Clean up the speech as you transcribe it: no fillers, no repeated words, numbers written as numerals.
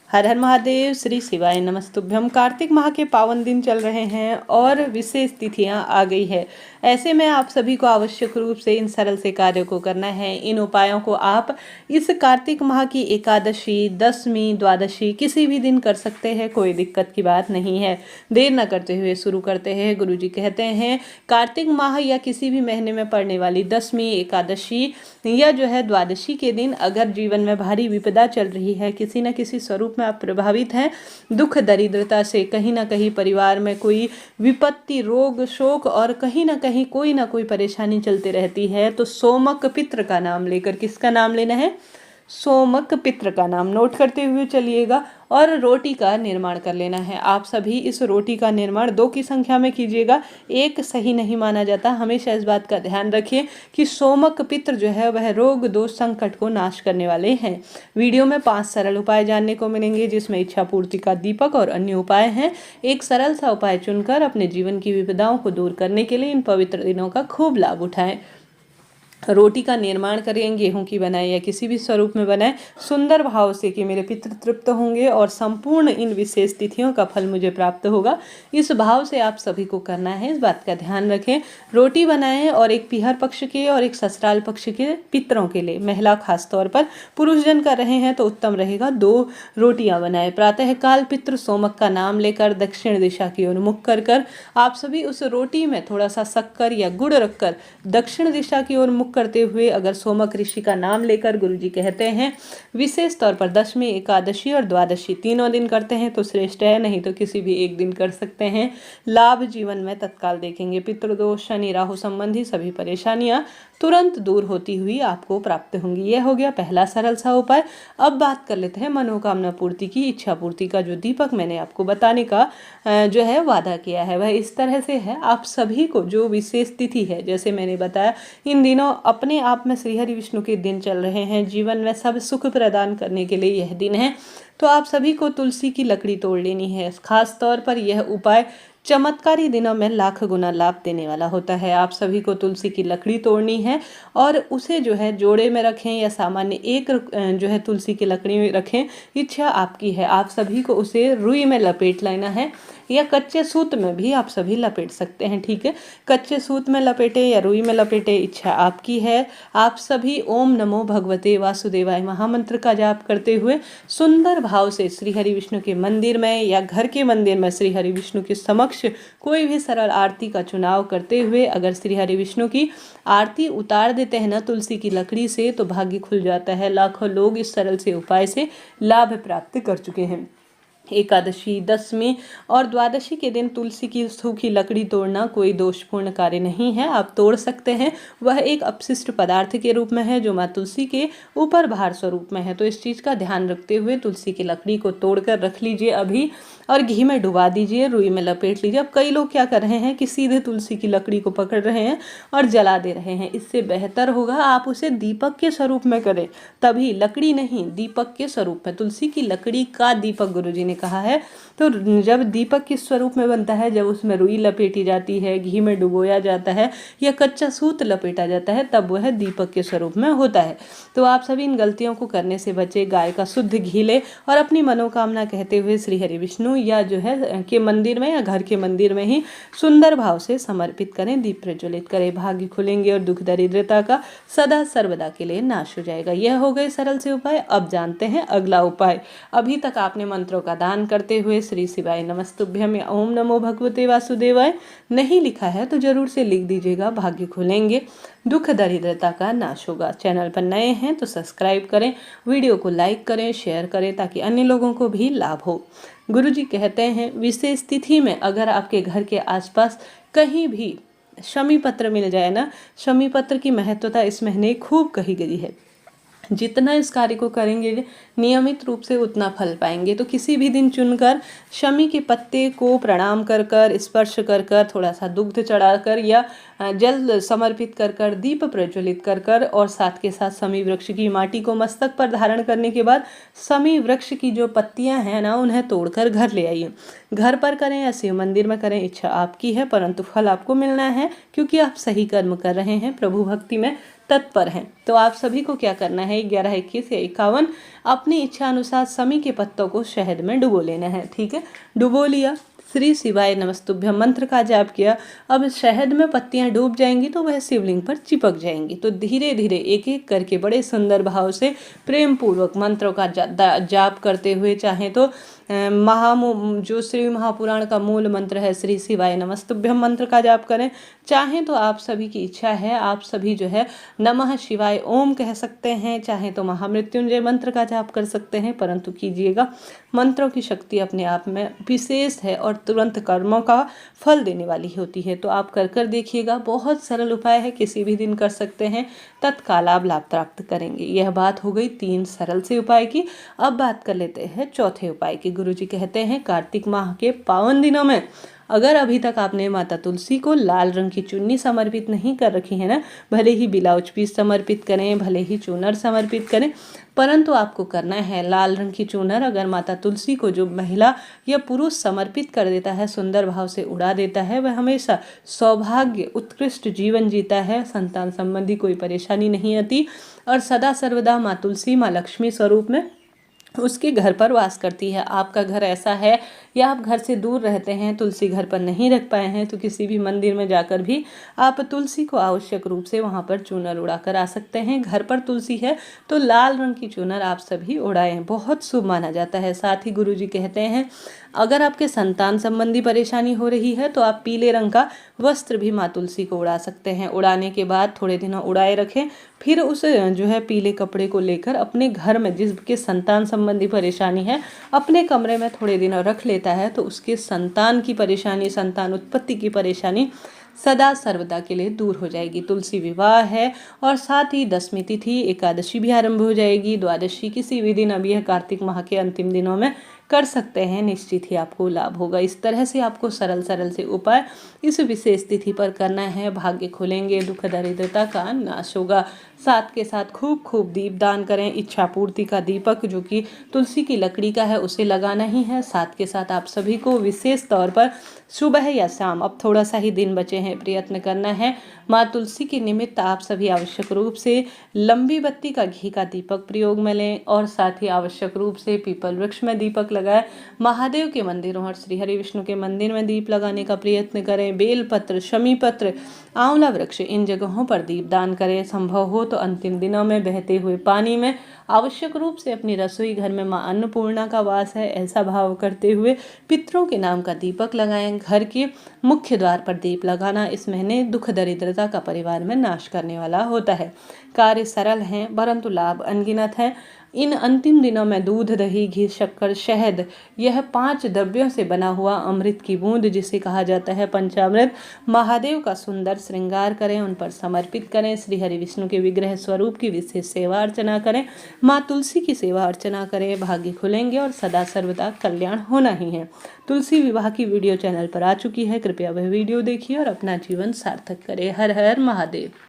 हर हर महादेव। श्री शिवाय नमस्तुभ्यम। कार्तिक माह के पावन दिन चल रहे हैं और विशेष तिथियां आ गई है। ऐसे में आप सभी को आवश्यक रूप से इन सरल से कार्यों को करना है। इन उपायों को आप इस कार्तिक माह की एकादशी, दशमी, द्वादशी किसी भी दिन कर सकते हैं, कोई दिक्कत की बात नहीं है। देर न करते हुए शुरू करते हैं। गुरुजी कहते हैं कार्तिक माह या किसी भी महीने में पड़ने वाली दशमी, एकादशी या जो है द्वादशी के दिन अगर जीवन में भारी विपदा चल रही है, किसी न किसी स्वरूप में आप प्रभावित हैं, दुख दरिद्रता से, कहीं ना कहीं परिवार में कोई विपत्ति, रोग, शोक और कहीं ना कोई परेशानी चलती रहती है, तो सोमक पित्र का नाम लेकर, किसका नाम लेना है? सोमक पित्र का नाम नोट करते हुए चलिएगा और रोटी का निर्माण कर लेना है। आप सभी इस रोटी का निर्माण 2 की संख्या में कीजिएगा, एक सही नहीं माना जाता। हमेशा इस बात का ध्यान रखिए कि सोमक पित्र जो है वह रोग, दोष, संकट को नाश करने वाले हैं। वीडियो में 5 सरल उपाय जानने को मिलेंगे, जिसमें इच्छा पूर्ति का दीपक और अन्य उपाय हैं। एक सरल सा उपाय चुनकर अपने जीवन की विपदाओं को दूर करने के लिए इन पवित्र दिनों का खूब लाभ उठाएं। रोटी का निर्माण करें, गेहूं की बनाए या किसी भी स्वरूप में बनाए, सुंदर भाव से कि मेरे पितृ तृप्त होंगे और संपूर्ण इन विशेष तिथियों का फल मुझे प्राप्त होगा। इस भाव से आप सभी को करना है, इस बात का ध्यान रखें। रोटी बनाएं और एक पीहर पक्ष के और एक ससुराल पक्ष के पितरों के लिए, महिला खास तौर पर, पुरुष जन कर रहे हैं तो उत्तम रहेगा 2 रोटियां बनाएं। प्रातःकाल पितृ सोमक का नाम लेकर दक्षिण दिशा की ओर मुख कर आप सभी उस रोटी में थोड़ा सा शक्कर या गुड़ रखकर दक्षिण दिशा की ओर करते हुए अगर सोमक ऋषि का नाम लेकर, गुरुजी कहते हैं विशेष तौर पर दशमी, एकादशी और द्वादशी तीनों दिन करते हैं तो श्रेष्ठ है, नहीं तो किसी भी एक दिन कर सकते हैं। लाभ जीवन में तत्काल देखेंगे। पितृदोष, शनि, राहु संबंधी सभी परेशानियां तुरंत दूर होती हुई आपको प्राप्त होंगी। यह हो गया पहला सरल सा उपाय। अब बात कर लेते हैं मनोकामना पूर्ति की। इच्छा पूर्ति का जो दीपक मैंने आपको बताने का जो है वादा किया है, वह इस तरह से है। आप सभी को जो विशेष तिथि है, जैसे मैंने बताया, इन दिनों अपने आप में श्री हरि विष्णु के दिन चल रहे हैं, जीवन में सब सुख प्रदान करने के लिए यह दिन है, तो आप सभी को तुलसी की लकड़ी तोड़ लेनी है। खास तौर पर यह उपाय चमत्कारी दिनों में लाख गुना लाभ देने वाला होता है। आप सभी को तुलसी की लकड़ी तोड़नी है और उसे जो है जोड़े में रखें या सामान्य एक जो है तुलसी की लकड़ी में रखें, इच्छा आपकी है। आप सभी को उसे रुई में लपेट लेना है या कच्चे सूत में भी आप सभी लपेट सकते हैं, ठीक है। कच्चे सूत में लपेटे या रुई में लपेटे, इच्छा आपकी है। आप सभी ओम नमो भगवते वासुदेवाय महामंत्र का जाप करते हुए सुंदर भाव से श्री हरि विष्णु के मंदिर में या घर के मंदिर में श्री हरि विष्णु के समक्ष कोई भी सरल आरती का चुनाव करते हुए अगर श्री हरि विष्णु की आरती उतार देते हैं ना तुलसी की लकड़ी से, तो भाग्य खुल जाता है। लाखों लोग इस सरल से उपाय से लाभ प्राप्त कर चुके हैं। एकादशी, दशमी और द्वादशी के दिन तुलसी की सूखी लकड़ी तोड़ना कोई दोषपूर्ण कार्य नहीं है, आप तोड़ सकते हैं। वह एक अपशिष्ट पदार्थ के रूप में है जो माँ तुलसी के ऊपर भार स्वरूप में है, तो इस चीज़ का ध्यान रखते हुए तुलसी की लकड़ी को तोड़कर रख लीजिए अभी और घी में डुबा दीजिए, रुई में लपेट लीजिए। अब कई लोग क्या कर रहे हैं कि सीधे तुलसी की लकड़ी को पकड़ रहे हैं और जला दे रहे हैं। इससे बेहतर होगा आप उसे दीपक के स्वरूप में करें, तभी लकड़ी नहीं, दीपक के स्वरूप में। तुलसी की लकड़ी का दीपक गुरुजी ने कहा है, तो जब दीपक किस स्वरूप में बनता है? जब उसमें रुई लपेटी जाती है, घी में डुबोया जाता है या कच्चा सूत लपेटा जाता है, तब वह दीपक के स्वरूप में होता है। तो आप सभी इन गलतियों को करने से बचे। गाय का शुद्ध घी ले और अपनी मनोकामना कहते हुए श्री हरि विष्णु या जो है के मंदिर में या घर के मंदिर में ही सुंदर भाव से समर्पित करें, दीप प्रज्वलित करें। भाग्य खुलेंगे और दुख दरिद्रता का सदा सर्वदा के लिए नाश हो जाएगा। यह हो गए सरल से उपाय। अब जानते हैं अगला उपाय। अभी तक आपने मंत्रों का दान करते हुए श्री शिवाय नमस्तुभ्यम या ओम नमो भगवते वासुदेवाय नहीं लिखा है तो जरूर से लिख दीजिएगा, भाग्य खुलेंगे, दुख दरिद्रता का नाश होगा। चैनल पर नए हैं तो सब्सक्राइब करें, वीडियो को लाइक करें, शेयर करें ताकि अन्य लोगों को भी लाभ हो। गुरुजी कहते हैं विशेष तिथि में अगर आपके घर के आसपास कहीं भी शमी पत्र मिल जाए ना, शमी पत्र की महत्वता इस महीने खूब कही गई है। जितना इस कार्य को करेंगे नियमित रूप से उतना फल पाएंगे। तो किसी भी दिन चुनकर शमी के पत्ते को प्रणाम कर कर, स्पर्श कर कर, थोड़ा सा दुग्ध चढ़ाकर या जल समर्पित कर कर, दीप प्रज्वलित कर कर और साथ के साथ शमी वृक्ष की माटी को मस्तक पर धारण करने के बाद शमी वृक्ष की जो पत्तियां हैं ना, उन्हें तोड़कर घर ले आइए। घर पर करें या शिव मंदिर में करें, इच्छा आपकी है, परंतु फल आपको मिलना है क्योंकि आप सही कर्म कर रहे हैं, प्रभु भक्ति में तत्पर हैं। तो आप सभी को क्या करना है, 11, 21 या 51 अपनी इच्छा अनुसार समी के पत्तों को शहद में डुबो लेना है। ठीक है, डुबो लिया, श्री शिवाय नमस्तुभ्यम मंत्र का जाप किया। अब शहद में पत्तियां डूब जाएंगी तो वह शिवलिंग पर चिपक जाएंगी। तो धीरे धीरे एक एक करके बड़े सुंदर भाव से प्रेम पूर्वक मंत्रों का जाप करते हुए, चाहे तो जो श्री महापुराण का मूल मंत्र है श्री शिवाय नमस्तुभ्यम मंत्र का जाप करें, चाहे तो आप सभी की इच्छा है आप सभी जो है नमः शिवाय ओम कह सकते हैं, चाहे तो महामृत्युंजय मंत्र का जाप कर सकते हैं, परंतु कीजिएगा। मंत्रों की शक्ति अपने आप में विशेष है और तुरंत कर्मों का फल देने वाली होती है। तो आप कर देखिएगा, बहुत सरल उपाय है, किसी भी दिन कर सकते हैं, तत्काल आप लाभ प्राप्त करेंगे। यह बात हो गई 3 सरल से उपाय की। अब बात कर लेते हैं चौथे उपाय की। गुरुजी कहते हैं कार्तिक माह के पावन दिनों में अगर अभी तक आपने माता तुलसी को लाल रंग की चुन्नी समर्पित नहीं कर रखी है ना, भले ही ब्लाउज पीस समर्पित करें, भले ही चूनर समर्पित करें, परंतु आपको करना है लाल रंग की चूनर अगर माता तुलसी को जो महिला या पुरुष समर्पित कर देता है, सुंदर भाव से उड़ा देता है, वह हमेशा सौभाग्य उत्कृष्ट जीवन जीता है, संतान संबंधी कोई परेशानी नहीं आती और सदा सर्वदा माँ तुलसी माँ लक्ष्मी स्वरूप में उसके घर पर वास करती है। आपका घर ऐसा है या आप घर से दूर रहते हैं, तुलसी घर पर नहीं रख पाए हैं, तो किसी भी मंदिर में जाकर भी आप तुलसी को आवश्यक रूप से वहां पर चूनर उड़ाकर आ सकते हैं। घर पर तुलसी है तो लाल रंग की चूनर आप सभी उड़ाएं, बहुत शुभ माना जाता है। साथ ही गुरुजी कहते हैं अगर आपके संतान संबंधी परेशानी हो रही है तो आप पीले रंग का वस्त्र भी माँ तुलसी को उड़ा सकते हैं। उड़ाने के बाद थोड़े दिनों उड़ाए रखें, फिर उस जो है पीले कपड़े को लेकर अपने घर में जिसके संतान संबंधी परेशानी है अपने कमरे में थोड़े दिनों रख लेता है तो उसके संतान की परेशानी, संतान उत्पत्ति की परेशानी सदा सर्वदा के लिए दूर हो जाएगी। तुलसी विवाह है और साथ ही 10वीं तिथि एकादशी भी आरंभ हो जाएगी। द्वादशी किसी भी दिन, अब यह कार्तिक माह के अंतिम दिनों में कर सकते हैं, निश्चित ही आपको लाभ होगा। इस तरह से आपको सरल सरल से उपाय इस विशेष तिथि पर करना है, भाग्य खुलेंगे, दुख दरिद्रता का नाश होगा। साथ के साथ खूब खूब दीप दान करें, इच्छा पूर्ति का दीपक जो कि तुलसी की लकड़ी का है उसे लगाना ही है। साथ के साथ आप सभी को विशेष तौर पर सुबह या शाम, अब थोड़ा सा ही दिन बचे हैं, प्रयत्न करना है माँ तुलसी के निमित्त आप सभी आवश्यक रूप से लंबी बत्ती का घी का दीपक प्रयोग में लें और साथ ही आवश्यक रूप से पीपल वृक्ष में दीपक लगाएं। महादेव के मंदिरों और श्री हरि विष्णु के मंदिर में दीप लगाने का प्रयत्न करें। बेलपत्र, शमी पत्र, आंवला वृक्ष, इन जगहों पर दीप दान करें। संभव हो तो अंतिम दिनों में बहते हुए पानी में आवश्यक रूप से अपनी रसोई घर में माँ अन्नपूर्णा का वास है ऐसा भाव करते हुए पितरों के नाम का दीपक लगाएं। घर के मुख्य द्वार पर दीप लगाना इस महीने दुख दरिद्रता का परिवार में नाश करने वाला होता है। कार्य सरल हैं परंतु लाभ अनगिनत है। इन अंतिम दिनों में दूध, दही, घी, शक्कर, शहद, यह 5 द्रव्यों से बना हुआ अमृत की बूंद जिसे कहा जाता है पंचामृत, महादेव का सुंदर श्रृंगार करें, उन पर समर्पित करें। श्री हरि विष्णु के विग्रह स्वरूप की विशेष सेवा अर्चना करें, माँ तुलसी की सेवा अर्चना करें, भाग्य खुलेंगे और सदा सर्वदा कल्याण होना ही है। तुलसी विवाह की वीडियो चैनल पर आ चुकी है, कृपया वह वीडियो देखिए और अपना जीवन सार्थक करें। हर हर महादेव।